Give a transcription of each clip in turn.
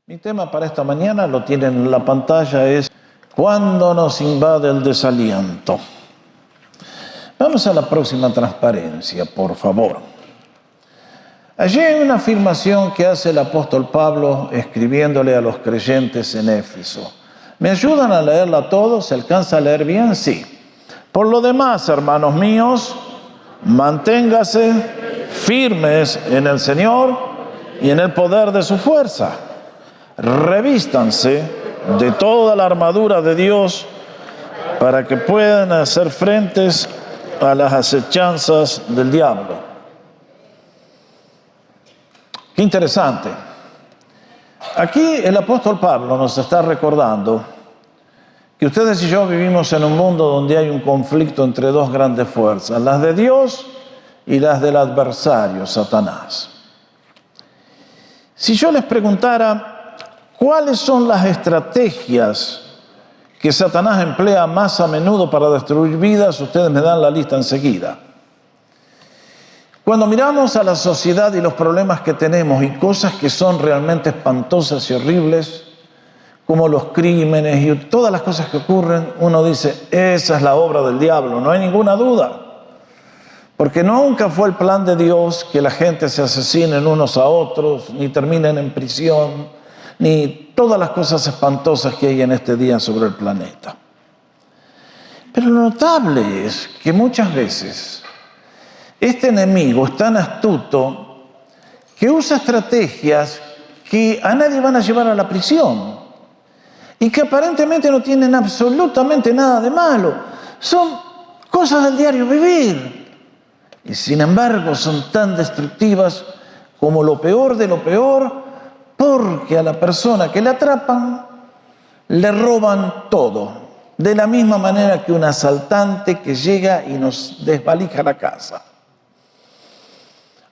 Mi tema para esta mañana, lo tienen en la pantalla, es ¿cuándo nos invade el desaliento? Vamos a la próxima transparencia, por favor. Allí hay una afirmación que hace el apóstol Pablo escribiéndole a los creyentes en Éfeso. ¿Me ayudan a leerla todos? ¿Se alcanza a leer bien? Sí. Por lo demás, hermanos míos, manténgase firmes en el Señor y en el poder de su fuerza. Revístanse de toda la armadura de Dios para que puedan hacer frentes a las acechanzas del diablo. Qué interesante. Aquí el apóstol Pablo nos está recordando que ustedes y yo vivimos en un mundo donde hay un conflicto entre dos grandes fuerzas, las de Dios y las del adversario, Satanás. Si yo les preguntara ¿cuáles son las estrategias que Satanás emplea más a menudo para destruir vidas? Ustedes me dan la lista enseguida. Cuando miramos a la sociedad y los problemas que tenemos y cosas que son realmente espantosas y horribles, como los crímenes y todas las cosas que ocurren, uno dice, esa es la obra del diablo, no hay ninguna duda. Porque nunca fue el plan de Dios que la gente se asesinen unos a otros, ni terminen en prisión, ni todas las cosas espantosas que hay en este día sobre el planeta. Pero lo notable es que muchas veces este enemigo es tan astuto que usa estrategias que a nadie van a llevar a la prisión y que aparentemente no tienen absolutamente nada de malo. Son cosas del diario vivir y sin embargo son tan destructivas como lo peor de lo peor, porque a la persona que le atrapan le roban todo, de la misma manera que un asaltante que llega y nos desvalija la casa.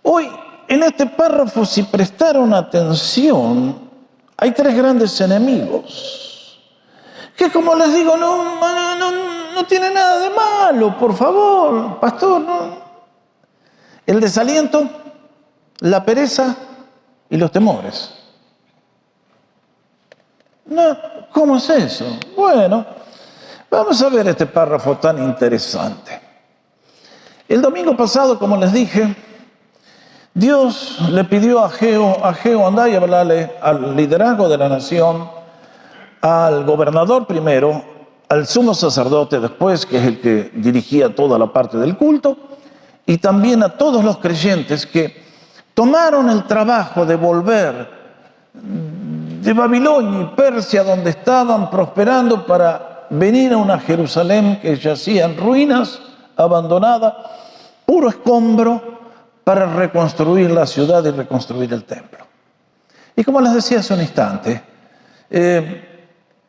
Hoy, en este párrafo, si prestaron atención, hay tres grandes enemigos, que como les digo, no tiene nada de malo, por favor, pastor, no. El desaliento, la pereza y los temores. No, ¿cómo es eso? Bueno, vamos a ver este párrafo tan interesante. El domingo pasado, como les dije, Dios le pidió a Ageo andar y hablarle al liderazgo de la nación, al gobernador primero, al sumo sacerdote después, que es el que dirigía toda la parte del culto, y también a todos los creyentes que tomaron el trabajo de volver de Babilonia y Persia, donde estaban prosperando, para venir a una Jerusalén que yacía en ruinas, abandonada, puro escombro, para reconstruir la ciudad y reconstruir el templo. Y como les decía hace un instante,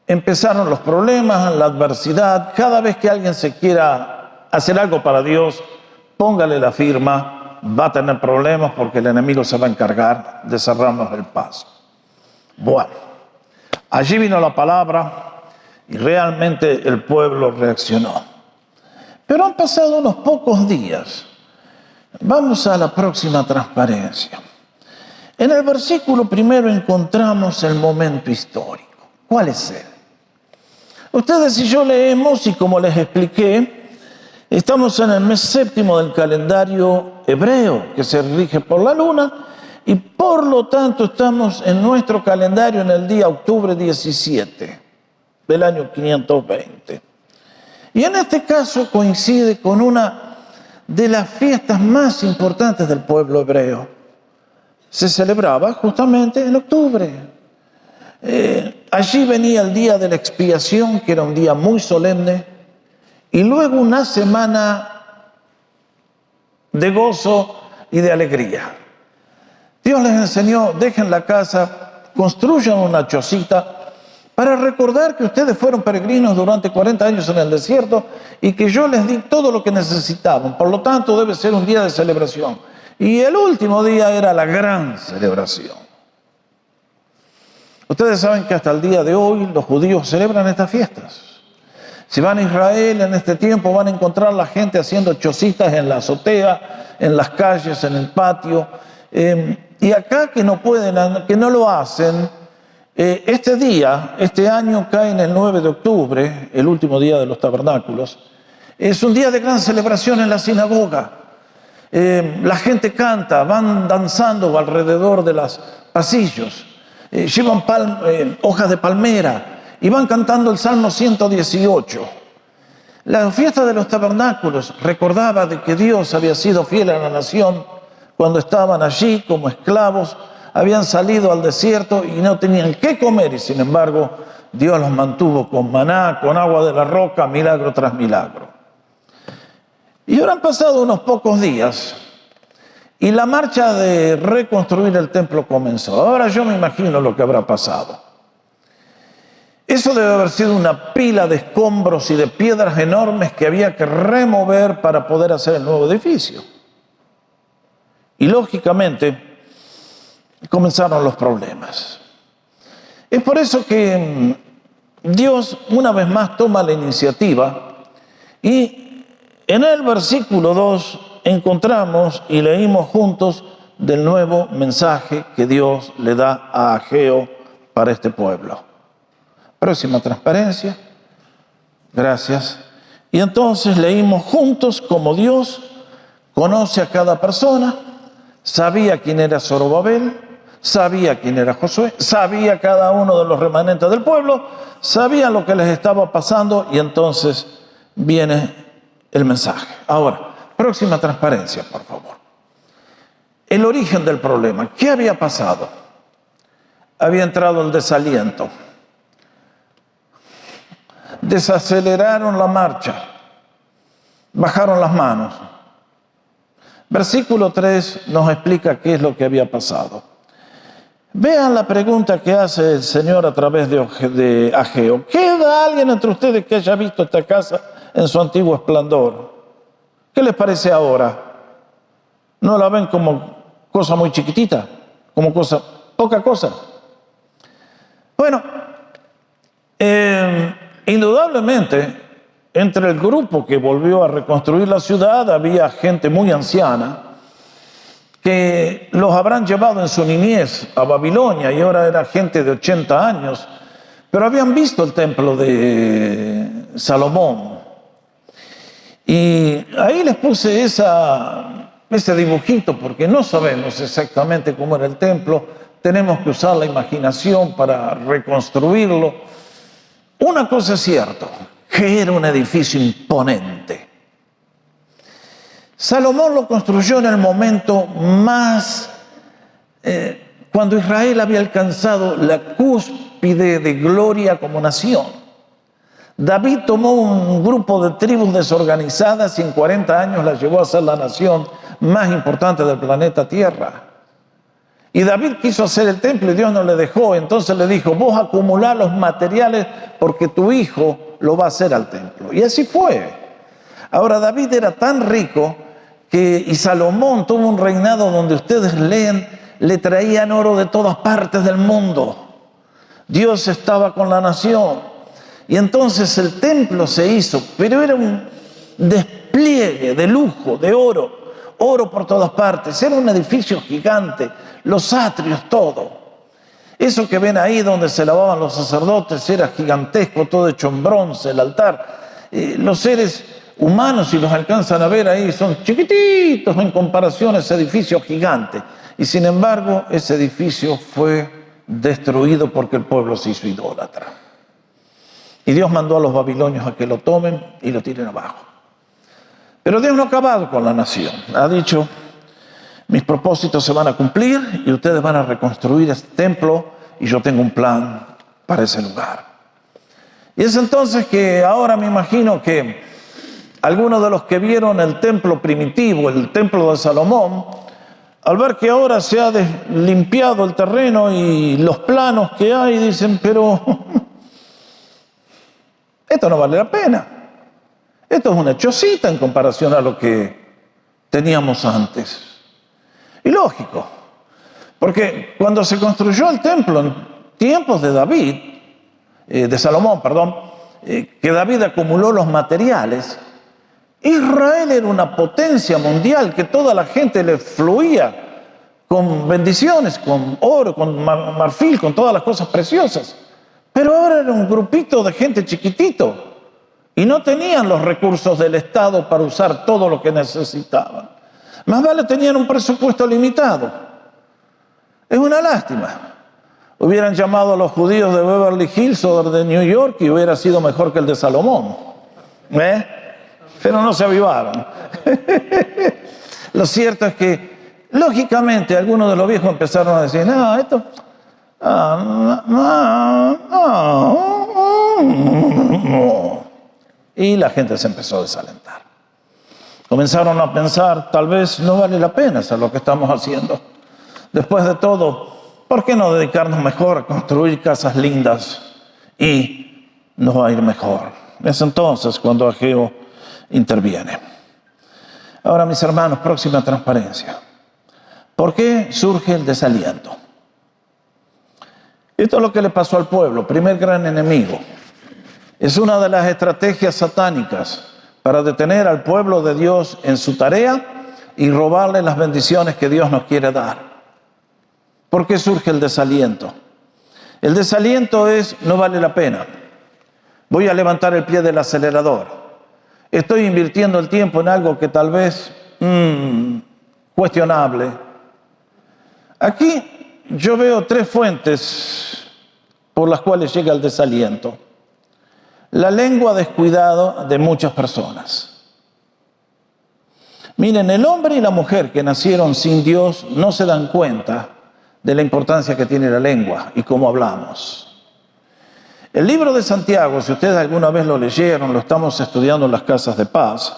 empezaron los problemas, la adversidad. Cada vez que alguien se quiera hacer algo para Dios, póngale la firma, va a tener problemas porque el enemigo se va a encargar de cerrarnos el paso. Bueno, allí vino la palabra y realmente el pueblo reaccionó. Pero han pasado unos pocos días. Vamos a la próxima transparencia. En el versículo primero encontramos el momento histórico. ¿Cuál es él? Ustedes y yo leemos y como les expliqué, estamos en el mes séptimo del calendario hebreo, que se rige por la luna, y por lo tanto estamos en nuestro calendario en el día octubre 17 del año 520. Y en este caso coincide con una de las fiestas más importantes del pueblo hebreo. Se celebraba justamente en octubre. Allí venía el día de la expiación, que era un día muy solemne, y luego una semana de gozo y de alegría. Dios les enseñó, dejen la casa, construyan una chocita para recordar que ustedes fueron peregrinos durante 40 años en el desierto y que yo les di todo lo que necesitaban. Por lo tanto, debe ser un día de celebración. Y el último día era la gran celebración. Ustedes saben que hasta el día de hoy los judíos celebran estas fiestas. Si van a Israel en este tiempo van a encontrar a la gente haciendo chocitas en la azotea, en las calles, en el patio. Y acá que no pueden, que no lo hacen, Este año cae en el 9 de octubre, el último día de los tabernáculos. Es un día de gran celebración en la sinagoga. La gente canta, van danzando alrededor de los pasillos, llevan hojas de palmera y van cantando el Salmo 118. La fiesta de los tabernáculos recordaba de que Dios había sido fiel a la nación cuando estaban allí como esclavos, habían salido al desierto y no tenían qué comer, y sin embargo Dios los mantuvo con maná, con agua de la roca, milagro tras milagro. Y ahora han pasado unos pocos días y la marcha de reconstruir el templo comenzó. Ahora yo me imagino lo que habrá pasado. Eso debe haber sido una pila de escombros y de piedras enormes que había que remover para poder hacer el nuevo edificio. Y lógicamente comenzaron los problemas. Es por eso que Dios una vez más toma la iniciativa y en el versículo 2 encontramos y leímos juntos del nuevo mensaje que Dios le da a Ageo para este pueblo. Próxima transparencia. Gracias. Y entonces leímos juntos cómo Dios conoce a cada persona, sabía quién era Zorobabel, sabía quién era Josué, sabía cada uno de los remanentes del pueblo, sabía lo que les estaba pasando y entonces viene el mensaje. Ahora, próxima transparencia, por favor. El origen del problema. ¿Qué había pasado? Había entrado el desaliento. Desaceleraron la marcha, bajaron las manos. Versículo 3 nos explica qué es lo que había pasado. Vean la pregunta que hace el Señor a través de Ageo. ¿Queda alguien entre ustedes que haya visto esta casa en su antiguo esplendor? ¿Qué les parece ahora? ¿No la ven como cosa muy chiquitita? ¿Como poca cosa? Bueno, indudablemente, entre el grupo que volvió a reconstruir la ciudad había gente muy anciana que los habrán llevado en su niñez a Babilonia y ahora era gente de 80 años, pero habían visto el templo de Salomón. Y ahí les puse ese dibujito porque no sabemos exactamente cómo era el templo, tenemos que usar la imaginación para reconstruirlo. Una cosa es cierta, que era un edificio imponente. Salomón lo construyó en el momento más, cuando Israel había alcanzado la cúspide de gloria como nación. David tomó un grupo de tribus desorganizadas y en 40 años la llevó a ser la nación más importante del planeta Tierra. Y David quiso hacer el templo y Dios no le dejó. Entonces le dijo, vos acumulá los materiales porque tu hijo lo va a hacer al templo. Y así fue. Ahora David era tan rico y Salomón tuvo un reinado donde ustedes leen, le traían oro de todas partes del mundo. Dios estaba con la nación. Y entonces el templo se hizo, pero era un despliegue de lujo, de oro. Oro por todas partes, era un edificio gigante, los atrios, todo. Eso que ven ahí donde se lavaban los sacerdotes era gigantesco, todo hecho en bronce, el altar. Los seres humanos, si los alcanzan a ver ahí, son chiquititos en comparación a ese edificio gigante. Y sin embargo, ese edificio fue destruido porque el pueblo se hizo idólatra. Y Dios mandó a los babilonios a que lo tomen y lo tiren abajo. Pero Dios no ha acabado con la nación. Ha dicho, mis propósitos se van a cumplir y ustedes van a reconstruir este templo y yo tengo un plan para ese lugar. Y es entonces que ahora me imagino que algunos de los que vieron el templo primitivo, el templo de Salomón, al ver que ahora se ha limpiado el terreno y los planos que hay, dicen, pero esto no vale la pena. Esto es una chocita en comparación a lo que teníamos antes. Y lógico, porque cuando se construyó el templo en tiempos de David, de Salomón, perdón, que David acumuló los materiales, Israel era una potencia mundial que toda la gente le fluía con bendiciones, con oro, con marfil, con todas las cosas preciosas. Pero ahora era un grupito de gente chiquitito y no tenían los recursos del Estado para usar todo lo que necesitaban. Más vale tenían un presupuesto limitado. Es una lástima. Hubieran llamado a los judíos de Beverly Hills o de New York y hubiera sido mejor que el de Salomón. Pero no se avivaron. Lo cierto es que, lógicamente, algunos de los viejos empezaron a decir, no, esto... Y la gente se empezó a desalentar. Comenzaron a pensar, tal vez no vale la pena hacer lo que estamos haciendo. Después de todo, ¿por qué no dedicarnos mejor a construir casas lindas y nos va a ir mejor? Es entonces cuando Ageo interviene. Ahora, mis hermanos, próxima transparencia. ¿Por qué surge el desaliento? Esto es lo que le pasó al pueblo, primer gran enemigo. Es una de las estrategias satánicas para detener al pueblo de Dios en su tarea y robarle las bendiciones que Dios nos quiere dar. ¿Por qué surge el desaliento? El desaliento es, no vale la pena. Voy a levantar el pie del acelerador. Estoy invirtiendo el tiempo en algo que tal vez cuestionable. Aquí yo veo tres fuentes por las cuales llega el desaliento. La lengua descuidada de muchas personas. Miren, el hombre y la mujer que nacieron sin Dios no se dan cuenta de la importancia que tiene la lengua y cómo hablamos. El libro de Santiago, si ustedes alguna vez lo leyeron, lo estamos estudiando en las casas de paz,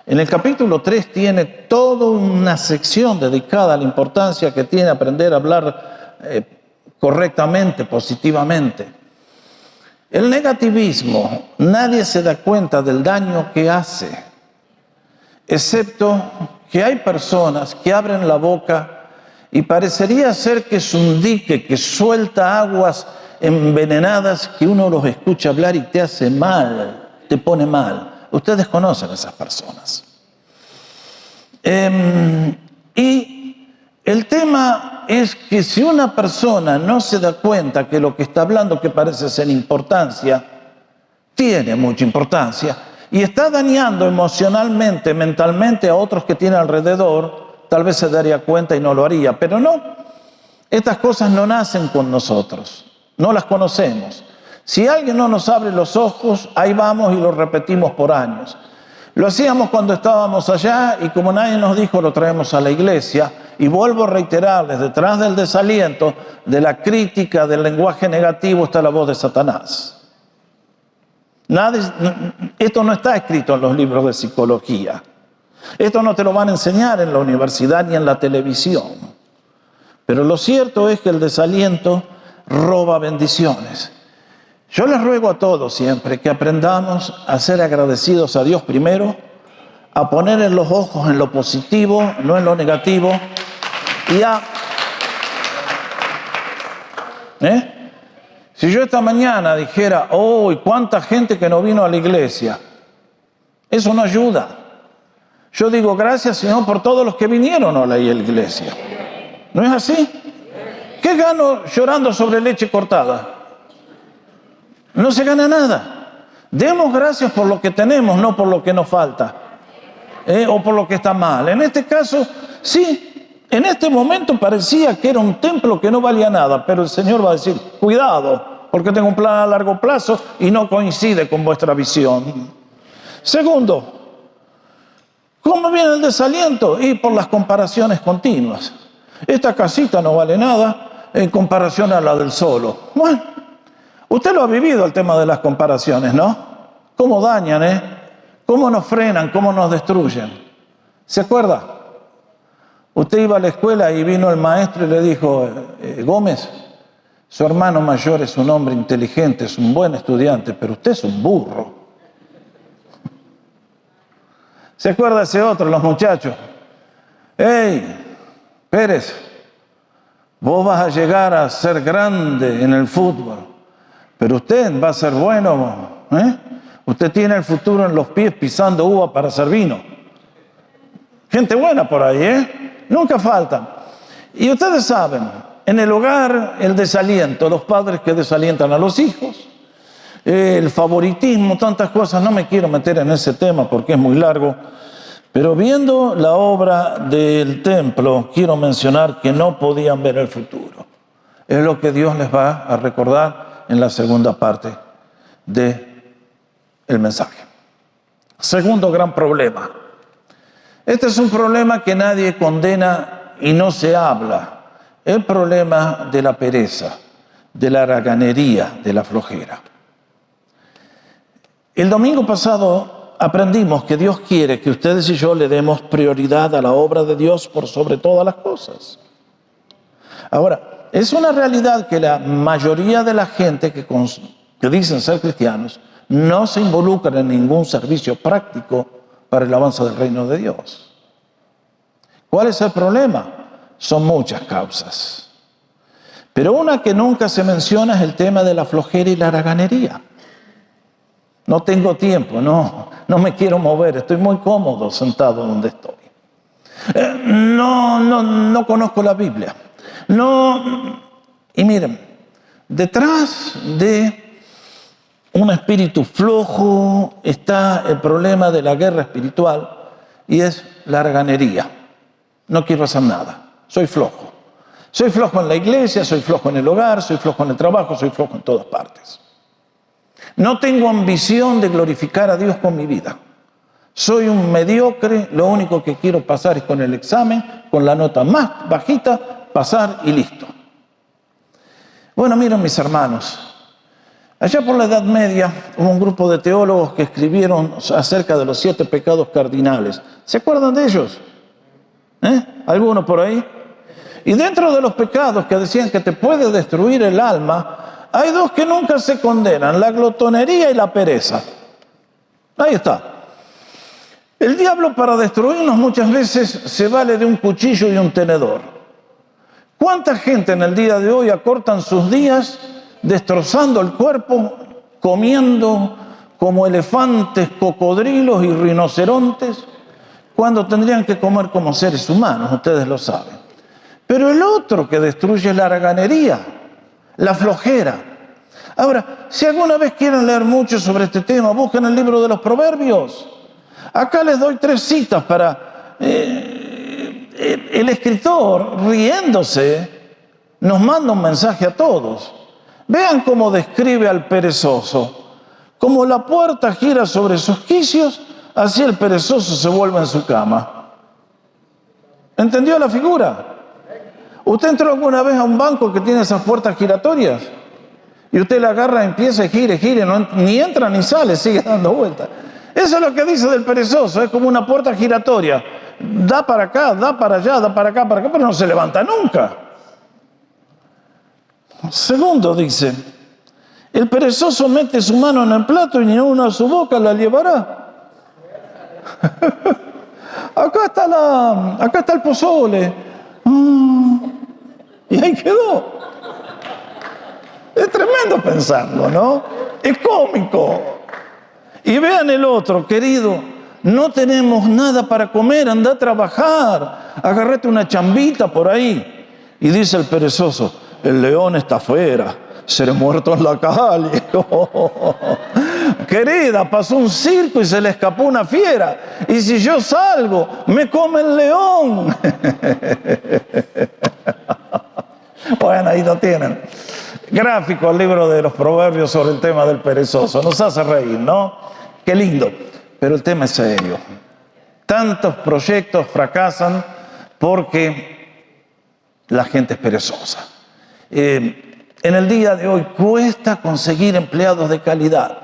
en el capítulo 3 tiene toda una sección dedicada a la importancia que tiene aprender a hablar correctamente, positivamente. El negativismo, nadie se da cuenta del daño que hace, excepto que hay personas que abren la boca y parecería ser que es un dique que suelta aguas envenenadas que uno los escucha hablar y te hace mal, te pone mal. Ustedes conocen a esas personas. Y el tema es que si una persona no se da cuenta que lo que está hablando, que parece ser importancia, tiene mucha importancia y está dañando emocionalmente, mentalmente a otros que tiene alrededor, tal vez se daría cuenta y no lo haría. Pero no, estas cosas no nacen con nosotros, no las conocemos. Si alguien no nos abre los ojos, ahí vamos y lo repetimos por años. Lo hacíamos cuando estábamos allá y como nadie nos dijo, lo traemos a la iglesia. Y vuelvo a reiterarles, detrás del desaliento, de la crítica, del lenguaje negativo, está la voz de Satanás. Esto no está escrito en los libros de psicología. Esto no te lo van a enseñar en la universidad ni en la televisión. Pero lo cierto es que el desaliento roba bendiciones. Yo les ruego a todos siempre que aprendamos a ser agradecidos a Dios primero, a poner en los ojos en lo positivo, no en lo negativo, y Si yo esta mañana dijera, oh, ¿y cuánta gente que no vino a la iglesia? Eso no ayuda. Yo digo, gracias Señor por todos los que vinieron a la iglesia. ¿No es así? ¿Qué gano llorando sobre leche cortada? No se gana nada. Demos gracias por lo que tenemos, no por lo que nos falta. O por lo que está mal. En este caso, sí, en este momento parecía que era un templo que no valía nada, pero el Señor va a decir, cuidado, porque tengo un plan a largo plazo y no coincide con vuestra visión. Segundo, ¿cómo viene el desaliento? Y por las comparaciones continuas. Esta casita no vale nada en comparación a la del solo. Bueno, usted lo ha vivido el tema de las comparaciones, ¿no? ¿Cómo dañan, ¿Cómo nos frenan? ¿Cómo nos destruyen? ¿Se acuerda? Usted iba a la escuela y vino el maestro y le dijo, Gómez, su hermano mayor es un hombre inteligente, es un buen estudiante, pero usted es un burro. ¿Se acuerda ese otro, los muchachos? ¡Hey, Pérez! Vos vas a llegar a ser grande en el fútbol, pero usted va a ser bueno, Usted tiene el futuro en los pies pisando uva para hacer vino. Gente buena por ahí, Nunca faltan. Y ustedes saben, en el hogar el desaliento, los padres que desalientan a los hijos, el favoritismo, tantas cosas. No me quiero meter en ese tema porque es muy largo, pero viendo la obra del templo, quiero mencionar que no podían ver el futuro. Es lo que Dios les va a recordar en la segunda parte del mensaje. Segundo gran problema. Este es un problema que nadie condena y no se habla. El problema de la pereza, de la haraganería, de la flojera. El domingo pasado aprendimos que Dios quiere que ustedes y yo le demos prioridad a la obra de Dios por sobre todas las cosas. Ahora, es una realidad que la mayoría de la gente que dicen ser cristianos no se involucran en ningún servicio práctico para el avance del reino de Dios. ¿Cuál es el problema? Son muchas causas. Pero una que nunca se menciona es el tema de la flojera y la haraganería. No tengo tiempo, no me quiero mover, estoy muy cómodo sentado donde estoy. No conozco la Biblia. Y miren, detrás de un espíritu flojo está el problema de la guerra espiritual y es la haraganería. No quiero hacer nada, soy flojo. Soy flojo en la iglesia, soy flojo en el hogar, soy flojo en el trabajo, soy flojo en todas partes. No tengo ambición de glorificar a Dios con mi vida. Soy un mediocre, lo único que quiero pasar es con el examen, con la nota más bajita, pasar y listo. Bueno, miren mis hermanos, allá por la Edad Media hubo un grupo de teólogos que escribieron acerca de los 7 pecados cardinales. ¿Se acuerdan de ellos? ¿Alguno por ahí? Y dentro de los pecados que decían que te puede destruir el alma, hay 2 que nunca se condenan, la glotonería y la pereza. Ahí está. El diablo para destruirnos muchas veces se vale de un cuchillo y un tenedor. ¿Cuánta gente en el día de hoy acortan sus días destrozando el cuerpo, comiendo como elefantes, cocodrilos y rinocerontes, cuando tendrían que comer como seres humanos? Ustedes lo saben. Pero el otro que destruye es la haraganería, la flojera. Ahora, si alguna vez quieren leer mucho sobre este tema, busquen el libro de los Proverbios. Acá les doy 3 citas para... el escritor, riéndose, nos manda un mensaje a todos. Vean cómo describe al perezoso. Como la puerta gira sobre sus quicios, así el perezoso se vuelve en su cama. ¿Entendió la figura? ¿Usted entró alguna vez a un banco que tiene esas puertas giratorias? Y usted la agarra, empieza y gire, ni entra ni sale, sigue dando vueltas. Eso es lo que dice del perezoso, es como una puerta giratoria. Da para acá, da para allá, da para acá, pero no se levanta nunca. Segundo dice, el perezoso mete su mano en el plato y ni uno a su boca la llevará. Acá está el pozole. Y ahí quedó. Es tremendo pensarlo, ¿no? Es cómico. Y vean el otro, querido, no tenemos nada para comer, anda a trabajar, agárrate una chambita por ahí. Y dice el perezoso, el león está afuera, seré muerto en la calle. Querida, pasó un circo y se le escapó una fiera. Y si yo salgo, me come el león. Bueno, ahí lo tienen. Gráfico el libro de los Proverbios sobre el tema del perezoso. Nos hace reír, ¿no? Qué lindo. Pero el tema es serio. Tantos proyectos fracasan porque la gente es perezosa. En el día de hoy cuesta conseguir empleados de calidad.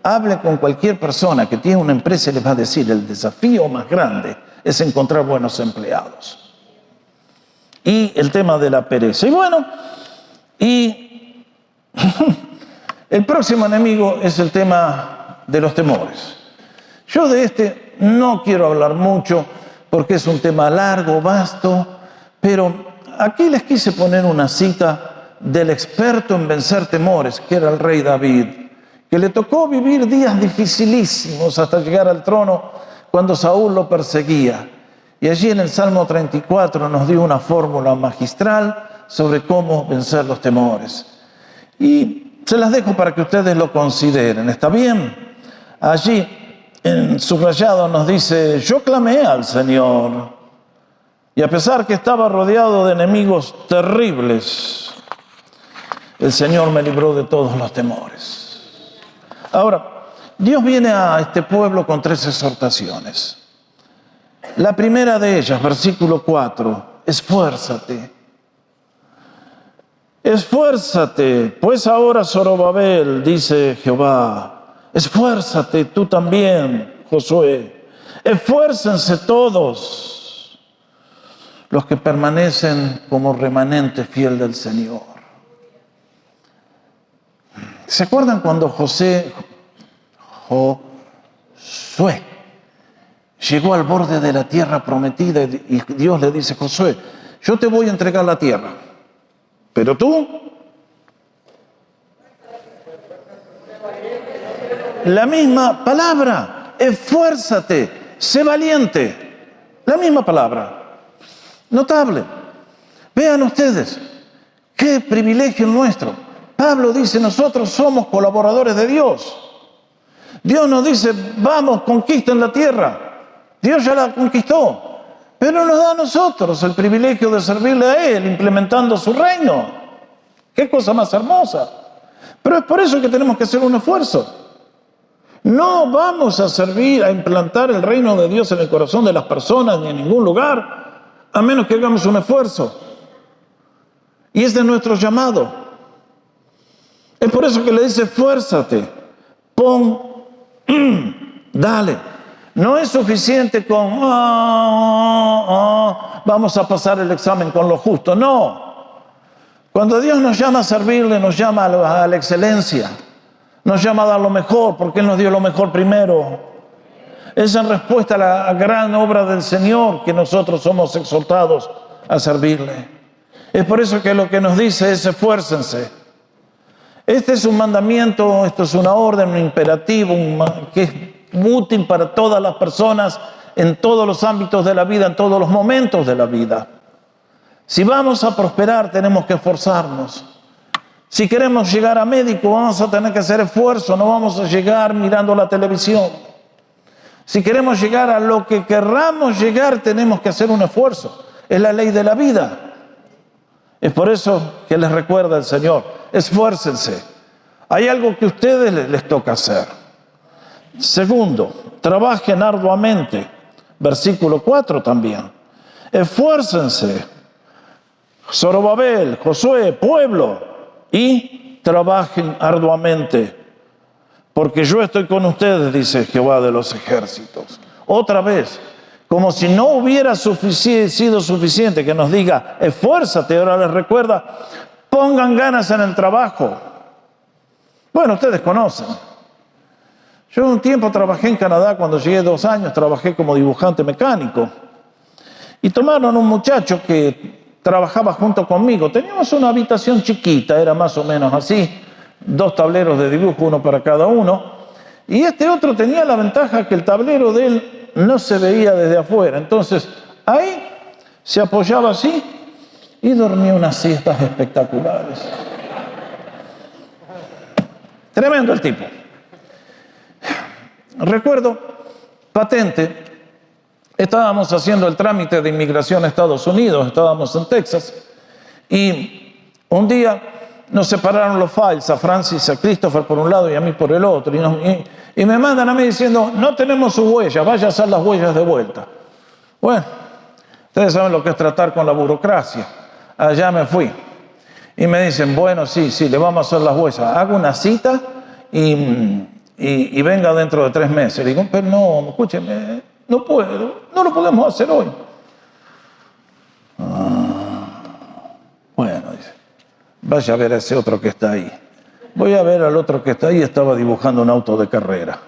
Hable con cualquier persona que tiene una empresa y les va a decir, el desafío más grande es encontrar buenos empleados. Y el tema de la pereza. Y bueno, el próximo enemigo es el tema de los temores. Yo de este no quiero hablar mucho porque es un tema largo, vasto, pero aquí les quise poner una cita del experto en vencer temores, que era el rey David, que le tocó vivir días dificilísimos hasta llegar al trono cuando Saúl lo perseguía. Y allí en el Salmo 34 nos dio una fórmula magistral sobre cómo vencer los temores. Y se las dejo para que ustedes lo consideren. ¿Está bien? Allí en subrayado nos dice: yo clamé al Señor, y a pesar que estaba rodeado de enemigos terribles, el Señor me libró de todos los temores. Ahora, Dios viene a este pueblo con 3 exhortaciones. La primera de ellas, versículo 4, esfuérzate. Esfuérzate, pues ahora Zorobabel, dice Jehová, esfuérzate tú también, Josué. Esfuércense todos los que permanecen como remanente fiel del Señor. ¿Se acuerdan cuando Josué llegó al borde de la tierra prometida y Dios le dice: Josué, yo te voy a entregar la tierra, pero tú, la misma palabra, esfuérzate, sé valiente, la misma palabra, notable. Vean ustedes, qué privilegio nuestro. Pablo dice: nosotros somos colaboradores de Dios. Dios nos dice: vamos, conquisten la tierra. Dios ya la conquistó, pero nos da a nosotros el privilegio de servirle a Él, implementando su reino. ¡Qué cosa más hermosa! Pero es por eso que tenemos que hacer un esfuerzo. No vamos a servir, a implantar el reino de Dios en el corazón de las personas ni en ningún lugar, a menos que hagamos un esfuerzo. Y ese es nuestro llamado. Es por eso que le dice: esfuérzate, pon, dale. No es suficiente con vamos a pasar el examen con lo justo. No. Cuando Dios nos llama a servirle, nos llama a la excelencia. Nos llama a dar lo mejor, porque Él nos dio lo mejor primero. Es en respuesta a la gran obra del Señor que nosotros somos exhortados a servirle. Es por eso que lo que nos dice es: esfuércense. Este es un mandamiento, esto es una orden, un imperativo, que es útil para todas las personas, en todos los ámbitos de la vida, en todos los momentos de la vida. Si vamos a prosperar, tenemos que esforzarnos. Si queremos llegar a médico, vamos a tener que hacer esfuerzo, no vamos a llegar mirando la televisión. Si queremos llegar a lo que querramos llegar, tenemos que hacer un esfuerzo. Es la ley de la vida. Es por eso que les recuerda el Señor: esfuércense. Hay algo que a ustedes les toca hacer. Segundo, trabajen arduamente. Versículo 4 también. Esfuércense, Zorobabel, Josué, pueblo, y trabajen arduamente, porque yo estoy con ustedes, dice Jehová de los ejércitos. Otra vez, como si no hubiera sido suficiente que nos diga: esfuérzate. Ahora les recuerda: pongan ganas en el trabajo. Bueno, ustedes conocen. Yo un tiempo trabajé en Canadá. Cuando llegué 2 años, trabajé como dibujante mecánico. Y tomaron un muchacho que trabajaba junto conmigo. Teníamos una habitación chiquita, era más o menos así, 2 tableros de dibujo, uno para cada uno. Y este otro tenía la ventaja que el tablero de él no se veía desde afuera. Entonces, ahí se apoyaba así y dormía unas siestas espectaculares. Tremendo el tipo. Recuerdo, patente, estábamos haciendo el trámite de inmigración a Estados Unidos, estábamos en Texas, y un día nos separaron los files, a Francis, a Christopher por un lado y a mí por el otro, y me mandan a mí diciendo: no tenemos sus huellas, vaya a hacer las huellas de vuelta. Bueno, ustedes saben lo que es tratar con la burocracia. Allá me fui, y me dicen: bueno, sí, le vamos a hacer las huellas, hago una cita y venga dentro de 3 meses. Le digo: pero no, escúcheme, no puedo, no lo podemos hacer hoy. Bueno, dice: vaya a ver a ese otro que está ahí. Voy a ver al otro que está ahí, estaba dibujando un auto de carrera.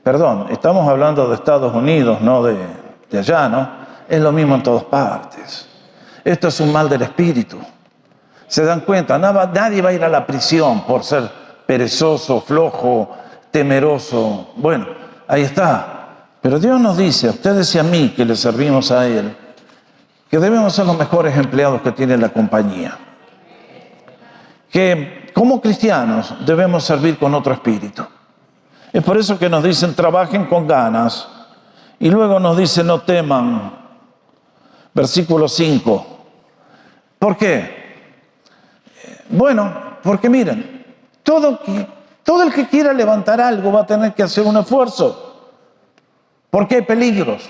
Perdón, estamos hablando de Estados Unidos, no de allá, ¿no? Es lo mismo en todas partes. Esto es un mal del espíritu. ¿Se dan cuenta? Nadie va a ir a la prisión por ser perezoso, flojo, temeroso. Bueno, ahí está. Pero Dios nos dice, a ustedes y a mí, que le servimos a Él, que debemos ser los mejores empleados que tiene la compañía. Que como cristianos debemos servir con otro espíritu. Es por eso que nos dicen, trabajen con ganas. Y luego nos dicen, no teman. Versículo 5. ¿Por qué? Bueno, porque miren, todo el que quiera levantar algo va a tener que hacer un esfuerzo. Porque hay peligros.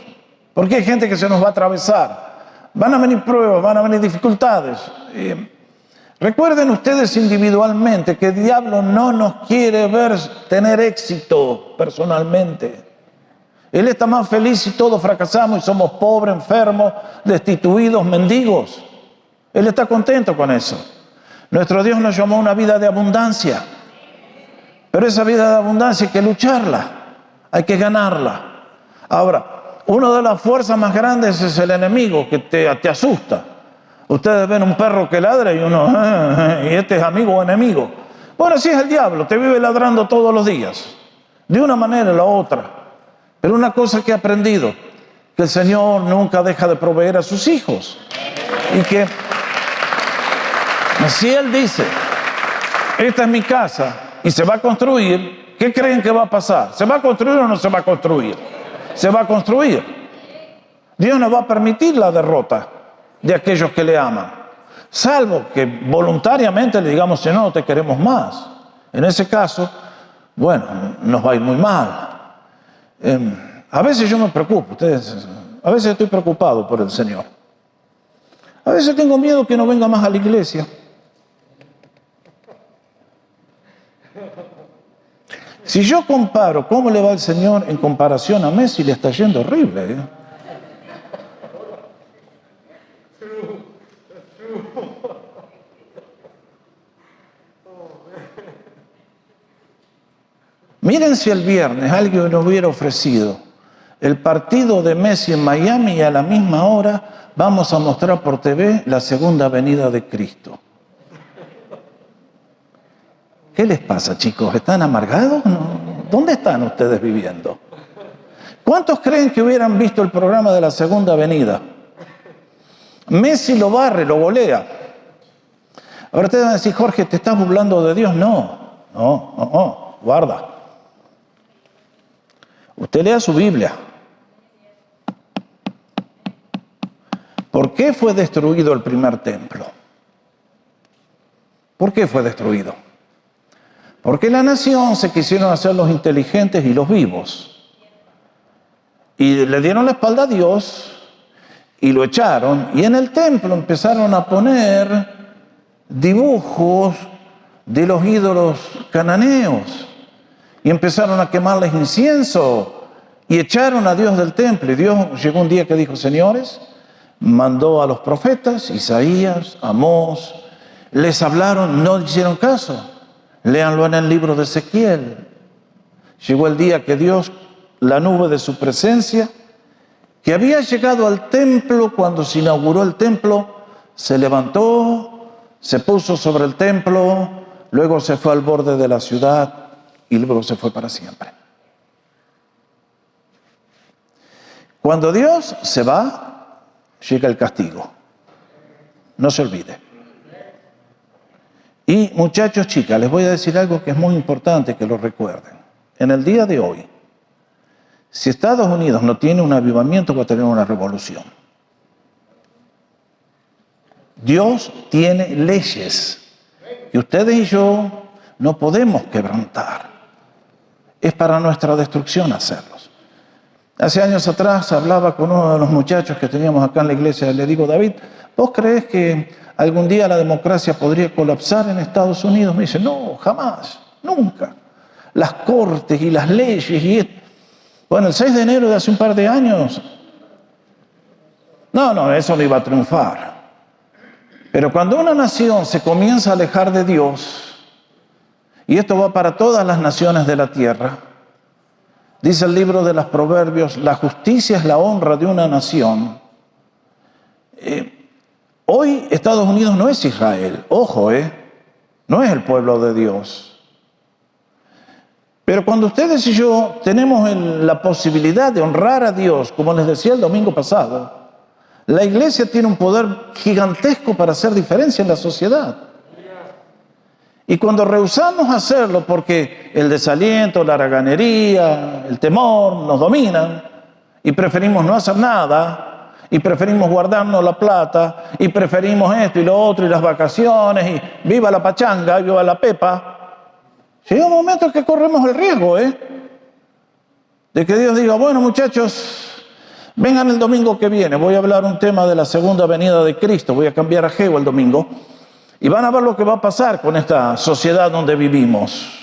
Porque hay gente que se nos va a atravesar. Van a venir pruebas, van a venir dificultades. Recuerden ustedes individualmente que el diablo no nos quiere ver tener éxito personalmente. Él está más feliz si todos fracasamos y somos pobres, enfermos, destituidos, mendigos. Él está contento con eso. Nuestro Dios nos llamó a una vida de abundancia. Pero esa vida de abundancia hay que lucharla, hay que ganarla. Ahora, una de las fuerzas más grandes es el enemigo, que te asusta. Ustedes ven un perro que ladra y uno, y este es amigo o enemigo. Bueno, así es el diablo, te vive ladrando todos los días, de una manera o la otra. Pero una cosa que he aprendido, que el Señor nunca deja de proveer a sus hijos. Y que si Él dice, esta es mi casa y se va a construir, ¿qué creen que va a pasar? ¿Se va a construir o no se va a construir? Se va a construir. Dios no va a permitir la derrota de aquellos que le aman, salvo que voluntariamente le digamos, Señor, no te queremos más. En ese caso, bueno, nos va a ir muy mal. A veces yo me preocupo, a veces estoy preocupado por el Señor. A veces tengo miedo que no venga más a la iglesia. Si yo comparo cómo le va al Señor en comparación a Messi, le está yendo horrible, ¿eh? Miren si el viernes alguien nos hubiera ofrecido el partido de Messi en Miami y a la misma hora vamos a mostrar por TV la segunda venida de Cristo. ¿Qué les pasa, chicos? ¿Están amargados? ¿No? ¿Dónde están ustedes viviendo? ¿Cuántos creen que hubieran visto el programa de la segunda venida? Messi lo barre, lo golea. Ahora ustedes van a decir, Jorge, ¿te estás burlando de Dios? No, guarda. Usted lea su Biblia. ¿Por qué fue destruido el primer templo? ¿Por qué fue destruido? Porque la nación se quisieron hacer los inteligentes y los vivos. Y le dieron la espalda a Dios y lo echaron. Y en el templo empezaron a poner dibujos de los ídolos cananeos. Y empezaron a quemarles incienso. Y echaron a Dios del templo. Y Dios llegó un día que dijo, señores, mandó a los profetas, Isaías, Amós, les hablaron, no hicieron caso. Léanlo en el libro de Ezequiel. Llegó el día que Dios, la nube de su presencia, que había llegado al templo cuando se inauguró el templo, se levantó, se puso sobre el templo, luego se fue al borde de la ciudad y luego se fue para siempre. Cuando Dios se va, llega el castigo. No se olvide. Y muchachos, chicas, les voy a decir algo que es muy importante que lo recuerden. En el día de hoy, si Estados Unidos no tiene un avivamiento, va a tener una revolución. Dios tiene leyes que ustedes y yo no podemos quebrantar. Es para nuestra destrucción hacerlos. Hace años atrás hablaba con uno de los muchachos que teníamos acá en la iglesia y le digo, David, ¿vos crees que algún día la democracia podría colapsar en Estados Unidos? Me dice, no, jamás, nunca. Las cortes y las leyes y... Bueno, el 6 de enero de hace un par de años, no, eso no iba a triunfar. Pero cuando una nación se comienza a alejar de Dios, y esto va para todas las naciones de la tierra, dice el libro de los Proverbios, la justicia es la honra de una nación. Hoy Estados Unidos no es Israel, ojo, no es el pueblo de Dios. Pero cuando ustedes y yo tenemos la posibilidad de honrar a Dios, como les decía el domingo pasado, la iglesia tiene un poder gigantesco para hacer diferencia en la sociedad. Y cuando rehusamos hacerlo porque el desaliento, la haraganería, el temor nos dominan y preferimos no hacer nada y preferimos guardarnos la plata y preferimos esto y lo otro y las vacaciones y viva la pachanga y viva la pepa, llega un momento en que corremos el riesgo, de que Dios diga, bueno muchachos, vengan el domingo que viene, voy a hablar un tema de la segunda venida de Cristo, voy a cambiar a Geo el domingo. Y van a ver lo que va a pasar con esta sociedad donde vivimos.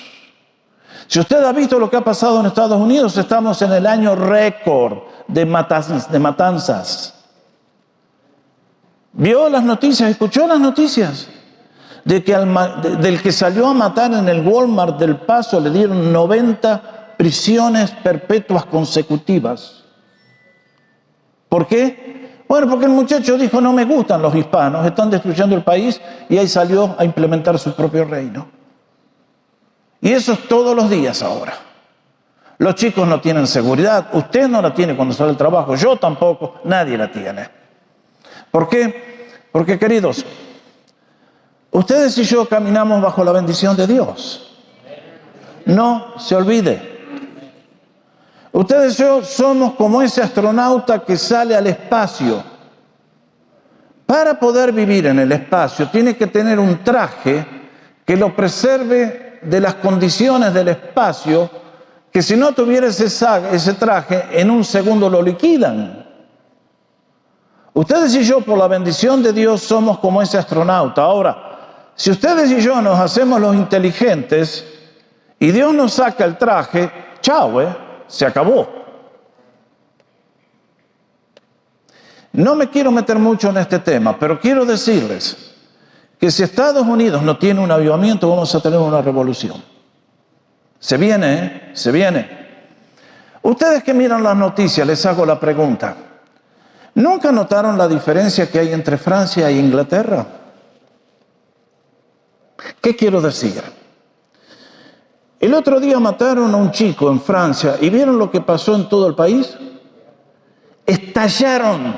Si usted ha visto lo que ha pasado en Estados Unidos, estamos en el año récord de matanzas. ¿Vio las noticias? ¿Escuchó las noticias? De que del que salió a matar en el Walmart del Paso le dieron 90 prisiones perpetuas consecutivas. ¿Por qué? Bueno, porque el muchacho dijo, no me gustan los hispanos, están destruyendo el país, y ahí salió a implementar su propio reino. Y eso es todos los días ahora. Los chicos no tienen seguridad, usted no la tiene cuando sale al trabajo, yo tampoco, nadie la tiene. ¿Por qué? Porque, queridos, ustedes y yo caminamos bajo la bendición de Dios. No se olvide. Ustedes y yo somos como ese astronauta que sale al espacio. Para poder vivir en el espacio tiene que tener un traje que lo preserve de las condiciones del espacio, que si no tuviera ese traje, en un segundo lo liquidan. Ustedes y yo, por la bendición de Dios, somos como ese astronauta. Ahora, si ustedes y yo nos hacemos los inteligentes y Dios nos saca el traje, chao, se acabó. No me quiero meter mucho en este tema, pero quiero decirles que si Estados Unidos no tiene un avivamiento, vamos a tener una revolución. Se viene, se viene. Ustedes que miran las noticias, les hago la pregunta. ¿Nunca notaron la diferencia que hay entre Francia e Inglaterra? ¿Qué quiero decir? El otro día mataron a un chico en Francia y ¿vieron lo que pasó en todo el país? Estallaron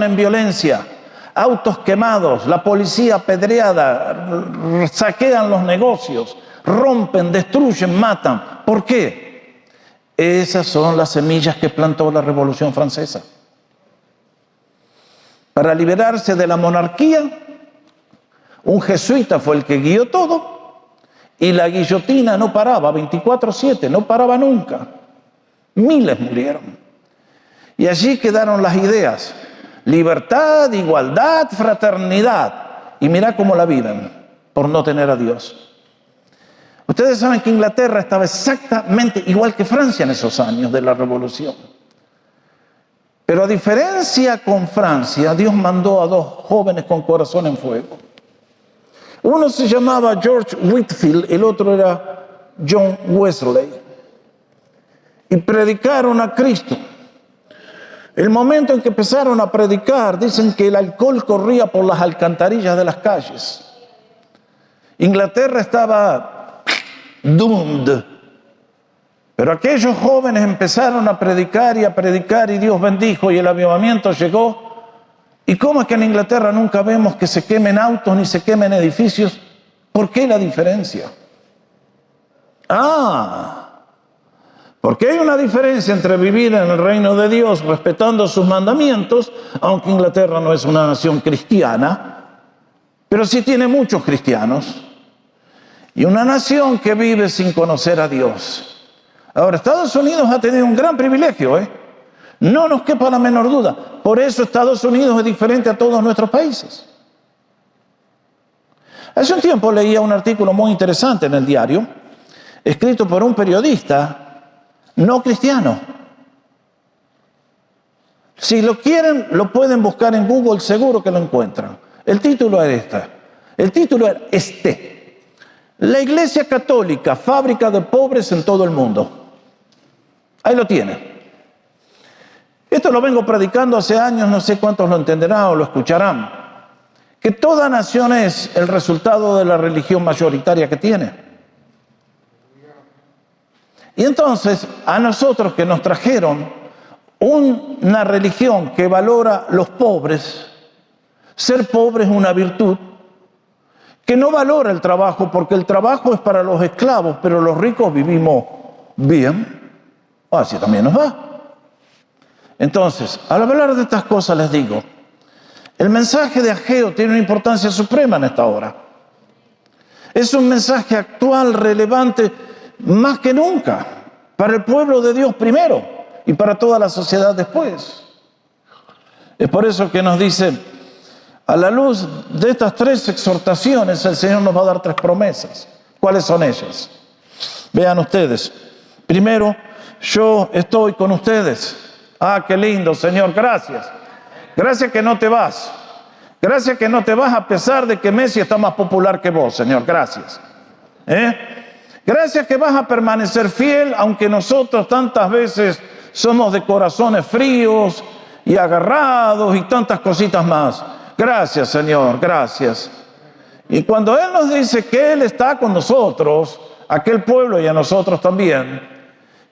en violencia, autos quemados, la policía apedreada, saquean los negocios, rompen, destruyen, matan. ¿Por qué? Esas son las semillas que plantó la Revolución Francesa. Para liberarse de la monarquía, un jesuita fue el que guió todo. Y la guillotina no paraba, 24/7, no paraba nunca. Miles murieron. Y allí quedaron las ideas. Libertad, igualdad, fraternidad. Y mirá cómo la viven, por no tener a Dios. Ustedes saben que Inglaterra estaba exactamente igual que Francia en esos años de la Revolución. Pero a diferencia con Francia, Dios mandó a dos jóvenes con corazón en fuego. Uno se llamaba George Whitefield, el otro era John Wesley. Y predicaron a Cristo. El momento en que empezaron a predicar, dicen que el alcohol corría por las alcantarillas de las calles. Inglaterra estaba doomed. Pero aquellos jóvenes empezaron a predicar y Dios bendijo y el avivamiento llegó. ¿Y cómo es que en Inglaterra nunca vemos que se quemen autos ni se quemen edificios? ¿Por qué la diferencia? Porque hay una diferencia entre vivir en el reino de Dios respetando sus mandamientos, aunque Inglaterra no es una nación cristiana, pero sí tiene muchos cristianos, y una nación que vive sin conocer a Dios. Ahora, Estados Unidos ha tenido un gran privilegio, No nos quepa la menor duda. Por eso Estados Unidos es diferente a todos nuestros países. Hace un tiempo leía un artículo muy interesante en el diario, escrito por un periodista no cristiano. Si lo quieren, lo pueden buscar en Google, seguro que lo encuentran. El título era este. La Iglesia Católica, fábrica de pobres en todo el mundo. Ahí lo tiene. Esto lo vengo predicando hace años, no sé cuántos lo entenderán o lo escucharán. Que toda nación es el resultado de la religión mayoritaria que tiene. Y entonces, a nosotros que nos trajeron una religión que valora los pobres, ser pobre es una virtud, que no valora el trabajo, porque el trabajo es para los esclavos, pero los ricos vivimos bien, así también nos va. Entonces, al hablar de estas cosas les digo, el mensaje de Ageo tiene una importancia suprema en esta hora. Es un mensaje actual, relevante, más que nunca, para el pueblo de Dios primero y para toda la sociedad después. Es por eso que nos dice, a la luz de estas 3 exhortaciones, el Señor nos va a dar 3 promesas. ¿Cuáles son ellas? Vean ustedes. Primero, yo estoy con ustedes. Ah, qué lindo, Señor, gracias. Gracias que no te vas. Gracias que no te vas a pesar de que Messi está más popular que vos, Señor, gracias. Gracias que vas a permanecer fiel, aunque nosotros tantas veces somos de corazones fríos y agarrados y tantas cositas más. Gracias, Señor, gracias. Y cuando Él nos dice que Él está con nosotros, aquel pueblo y a nosotros también,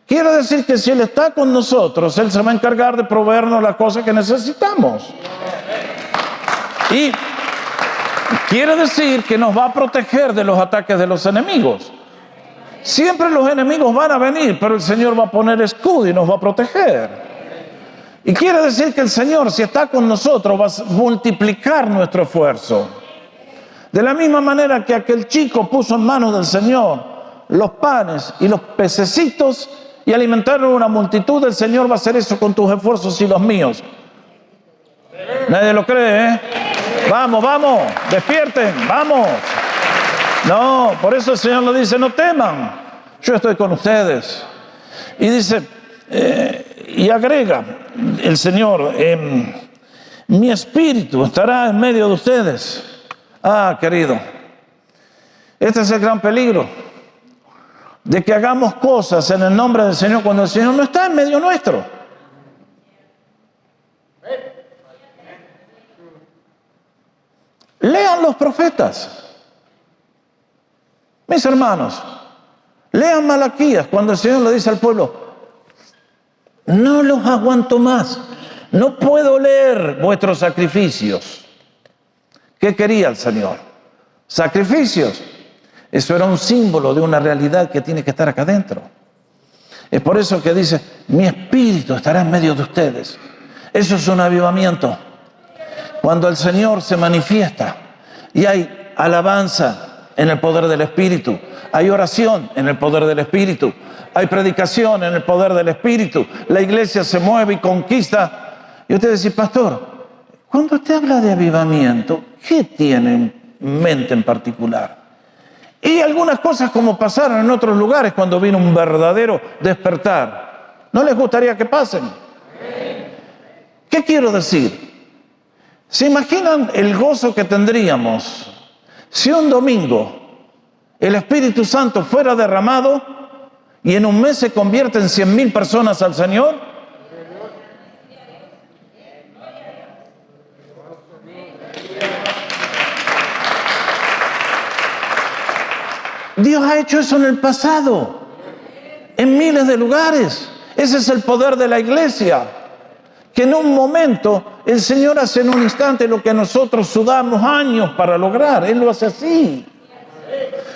quiere decir que si Él está con nosotros, Él se va a encargar de proveernos las cosas que necesitamos. Y quiere decir que nos va a proteger de los ataques de los enemigos. Siempre los enemigos van a venir, pero el Señor va a poner escudo y nos va a proteger. Y quiere decir que el Señor, si está con nosotros, va a multiplicar nuestro esfuerzo. De la misma manera que aquel chico puso en manos del Señor los panes y los pececitos y alimentaron una multitud, el Señor va a hacer eso con tus esfuerzos y los míos. Nadie lo cree, ¿eh? Vamos, vamos, despierten, vamos. No, por eso el Señor lo dice, no teman, yo estoy con ustedes. Y dice, y agrega el Señor, mi espíritu estará en medio de ustedes. Ah, querido, este es el gran peligro, de que hagamos cosas en el nombre del Señor cuando el Señor no está en medio nuestro. Lean los profetas. Mis hermanos, lean Malaquías cuando el Señor le dice al pueblo, no los aguanto más, no puedo leer vuestros sacrificios. ¿Qué quería el Señor? Sacrificios. Eso era un símbolo de una realidad que tiene que estar acá adentro. Es por eso que dice, mi espíritu estará en medio de ustedes. Eso es un avivamiento. Cuando el Señor se manifiesta y hay alabanza en el poder del Espíritu, hay oración en el poder del Espíritu, hay predicación en el poder del Espíritu, la iglesia se mueve y conquista. Y usted dice, pastor, cuando usted habla de avivamiento, ¿qué tiene en mente en particular? Y algunas cosas como pasaron en otros lugares cuando vino un verdadero despertar. ¿No les gustaría que pasen? ¿Qué quiero decir? ¿Se imaginan el gozo que tendríamos si un domingo el Espíritu Santo fuera derramado y en un mes se convierten 100.000 personas al Señor? Dios ha hecho eso en el pasado, en miles de lugares. Ese es el poder de la iglesia, que en un momento el Señor hace en un instante lo que nosotros sudamos años para lograr. Él lo hace así.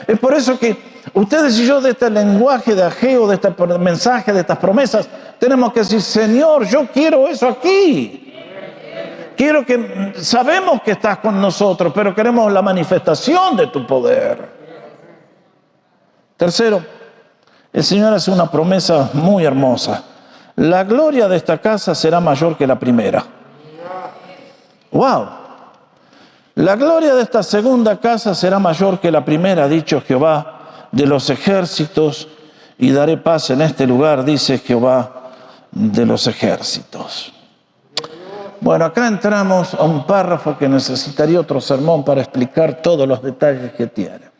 Es por eso que ustedes y yo, de este lenguaje de Ageo, de este mensaje, de estas promesas, tenemos que decir, Señor, yo quiero eso aquí. Quiero que, sabemos que estás con nosotros, pero queremos la manifestación de tu poder. Tercero, el Señor hace una promesa muy hermosa. La gloria de esta casa será mayor que la primera. ¡Wow! La gloria de esta segunda casa será mayor que la primera, ha dicho Jehová de los ejércitos, y daré paz en este lugar, dice Jehová de los ejércitos. Bueno, acá entramos a un párrafo que necesitaría otro sermón para explicar todos los detalles que tiene.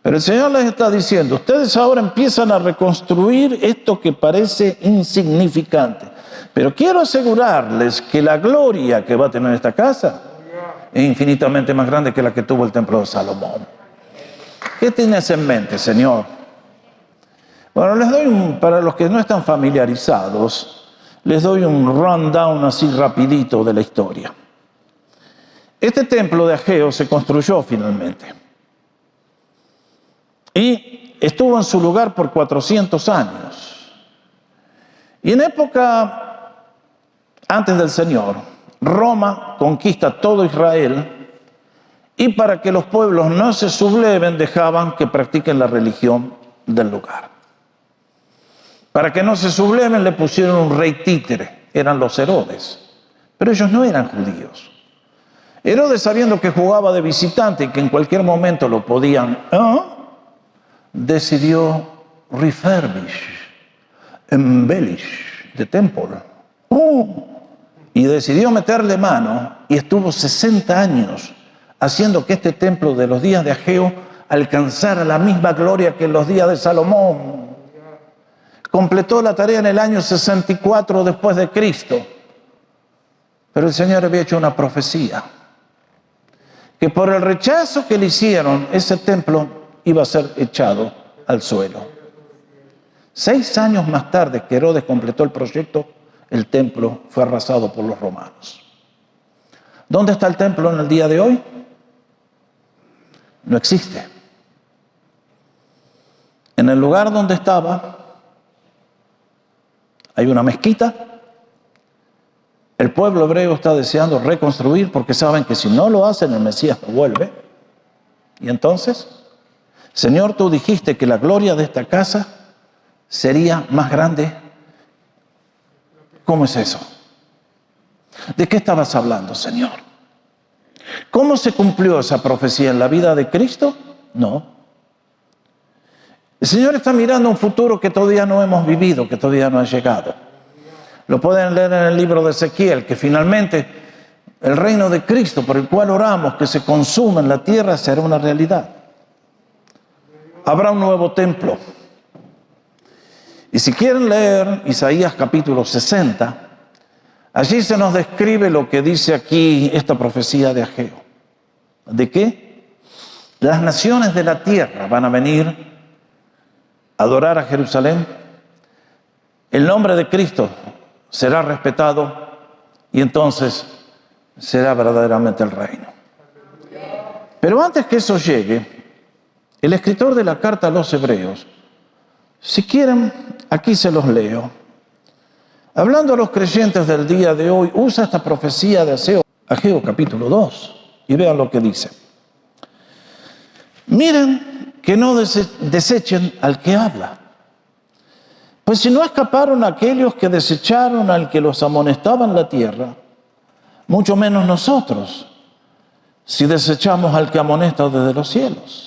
Pero el Señor les está diciendo, ustedes ahora empiezan a reconstruir esto que parece insignificante. Pero quiero asegurarles que la gloria que va a tener esta casa es infinitamente más grande que la que tuvo el templo de Salomón. ¿Qué tienes en mente, Señor? Bueno, para los que no están familiarizados, les doy un rundown así rapidito de la historia. Este templo de Ageo se construyó finalmente y estuvo en su lugar por 400 años. Y en época antes del Señor, Roma conquista todo Israel y para que los pueblos no se subleven dejaban que practiquen la religión del lugar. Para que no se subleven le pusieron un rey títere, eran los Herodes, pero ellos no eran judíos. Herodes, sabiendo que jugaba de visitante y que en cualquier momento lo podían, decidió embellish the temple. Y decidió meterle mano y estuvo 60 años haciendo que este templo de los días de Ageo alcanzara la misma gloria que en los días de Salomón. Completó la tarea en el año 64 después de Cristo. Pero el Señor había hecho una profecía, que por el rechazo que le hicieron, ese templo iba a ser echado al suelo. 6 años más tarde que Herodes completó el proyecto, el templo fue arrasado por los romanos. ¿Dónde está el templo en el día de hoy? No existe. En el lugar donde estaba hay una mezquita. El pueblo hebreo está deseando reconstruir porque saben que si no lo hacen, el Mesías no vuelve. Y entonces, Señor, tú dijiste que la gloria de esta casa sería más grande. ¿Cómo es eso? ¿De qué estabas hablando, Señor? ¿Cómo se cumplió esa profecía en la vida de Cristo? No. El Señor está mirando un futuro que todavía no hemos vivido, que todavía no ha llegado. Lo pueden leer en el libro de Ezequiel, que finalmente el reino de Cristo por el cual oramos, que se consuma en la tierra, será una realidad. Habrá un nuevo templo. Y si quieren leer Isaías capítulo 60, allí se nos describe lo que dice aquí esta profecía de Ageo. ¿De qué? Las naciones de la tierra van a venir a adorar a Jerusalén. El nombre de Cristo será respetado y entonces será verdaderamente el reino. Pero antes que eso llegue, el escritor de la carta a los Hebreos, si quieren, aquí se los leo. Hablando a los creyentes del día de hoy, usa esta profecía de Ageo capítulo 2 y vean lo que dice. Miren que no desechen al que habla. Pues si no escaparon aquellos que desecharon al que los amonestaba en la tierra, mucho menos nosotros, si desechamos al que amonesta desde los cielos.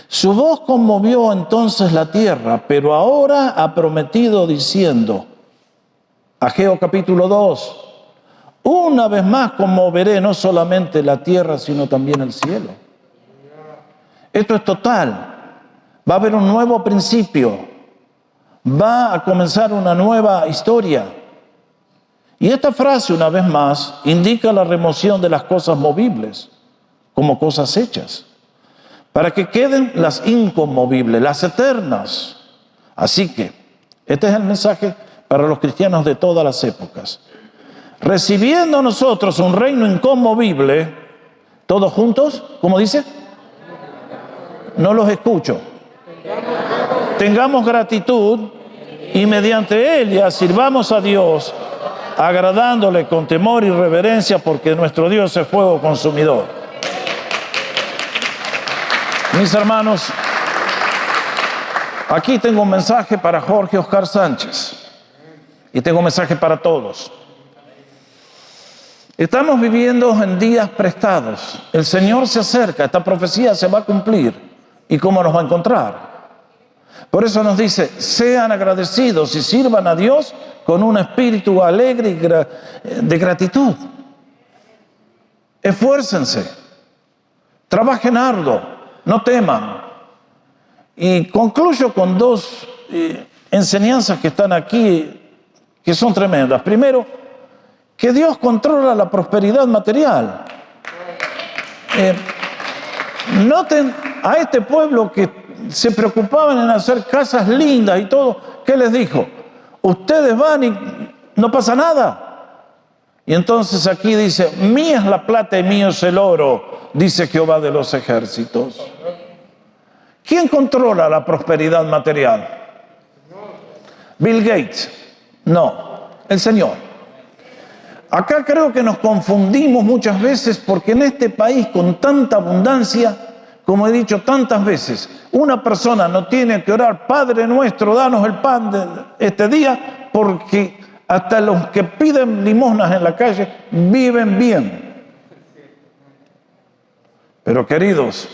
Su voz conmovió entonces la tierra, pero ahora ha prometido diciendo, Ageo capítulo 2, una vez más conmoveré no solamente la tierra, sino también el cielo. Esto es total. Va a haber un nuevo principio. Va a comenzar una nueva historia. Y esta frase, una vez más, indica la remoción de las cosas movibles como cosas hechas, para que queden las inconmovibles, las eternas. Así que, este es el mensaje para los cristianos de todas las épocas. Recibiendo nosotros un reino inconmovible, todos juntos, ¿cómo dice? No los escucho. Tengamos gratitud y mediante ella sirvamos a Dios, agradándole con temor y reverencia, porque nuestro Dios es fuego consumidor. Mis hermanos, aquí tengo un mensaje para Jorge Oscar Sánchez y tengo un mensaje para todos. Estamos viviendo en días prestados. El Señor se acerca, esta profecía se va a cumplir. ¿Y cómo nos va a encontrar? Por eso nos dice, sean agradecidos y sirvan a Dios con un espíritu alegre y de gratitud. Esfuércense, trabajen arduo, no teman. Y concluyo con 2 enseñanzas que están aquí, que son tremendas. Primero, que Dios controla la prosperidad material. Noten a este pueblo que se preocupaban en hacer casas lindas y todo, ¿qué les dijo? Ustedes van y no pasa nada. Y entonces aquí dice, mía es la plata y mío es el oro, dice Jehová de los ejércitos. ¿Quién controla la prosperidad material? ¿Bill Gates? No, el Señor. Acá creo que nos confundimos muchas veces porque en este país con tanta abundancia, como he dicho tantas veces, una persona no tiene que orar, Padre nuestro, danos el pan de este día, porque hasta los que piden limosnas en la calle viven bien. Pero queridos,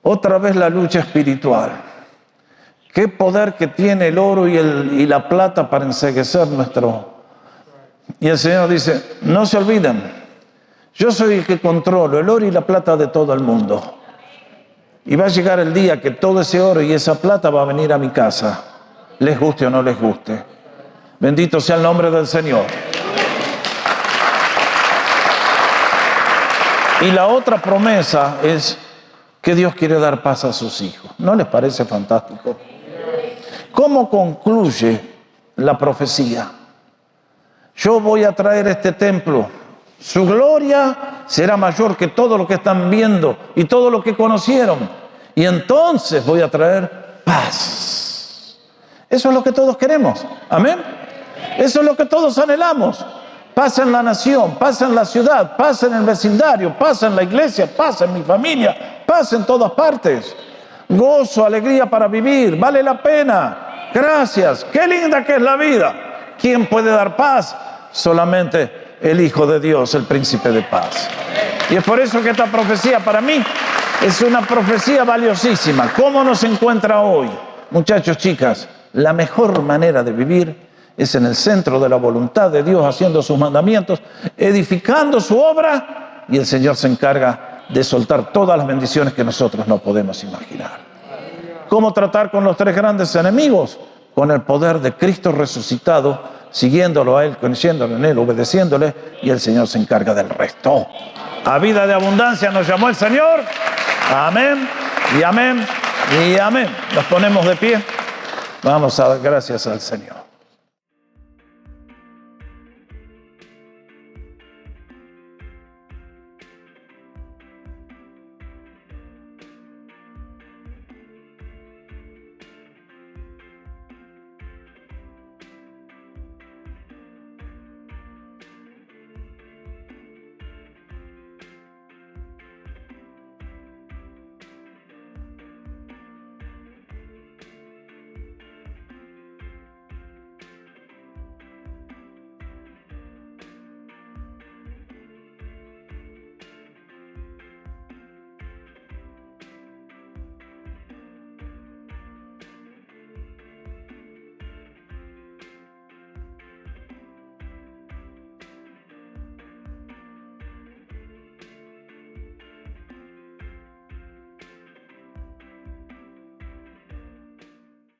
otra vez la lucha espiritual. Qué poder que tiene el oro y la plata para enceguecer nuestro... Y el Señor dice, no se olviden, yo soy el que controlo el oro y la plata de todo el mundo. Y va a llegar el día que todo ese oro y esa plata va a venir a mi casa, les guste o no les guste. Bendito sea el nombre del Señor. Y la otra promesa es que Dios quiere dar paz a sus hijos. ¿No les parece fantástico? ¿Cómo concluye la profecía? Yo voy a traer este templo. Su gloria será mayor que todo lo que están viendo y todo lo que conocieron. Y entonces voy a traer paz. Eso es lo que todos queremos. Amén. Eso es lo que todos anhelamos. Paz en la nación, paz en la ciudad, paz en el vecindario, paz en la iglesia, paz en mi familia, paz en todas partes. Gozo, alegría para vivir, vale la pena. Gracias, qué linda que es la vida. ¿Quién puede dar paz? Solamente el Hijo de Dios, el Príncipe de Paz. Y es por eso que esta profecía para mí es una profecía valiosísima. ¿Cómo nos encuentra hoy? Muchachos, chicas, la mejor manera de vivir es en el centro de la voluntad de Dios, haciendo sus mandamientos, edificando su obra, y el Señor se encarga de soltar todas las bendiciones que nosotros no podemos imaginar. ¿Cómo tratar con los tres grandes enemigos? Con el poder de Cristo resucitado, siguiéndolo a Él, conociéndolo en Él, obedeciéndole, y el Señor se encarga del resto. A vida de abundancia nos llamó el Señor. Amén, y amén, y amén. Nos ponemos de pie. Vamos a dar gracias al Señor.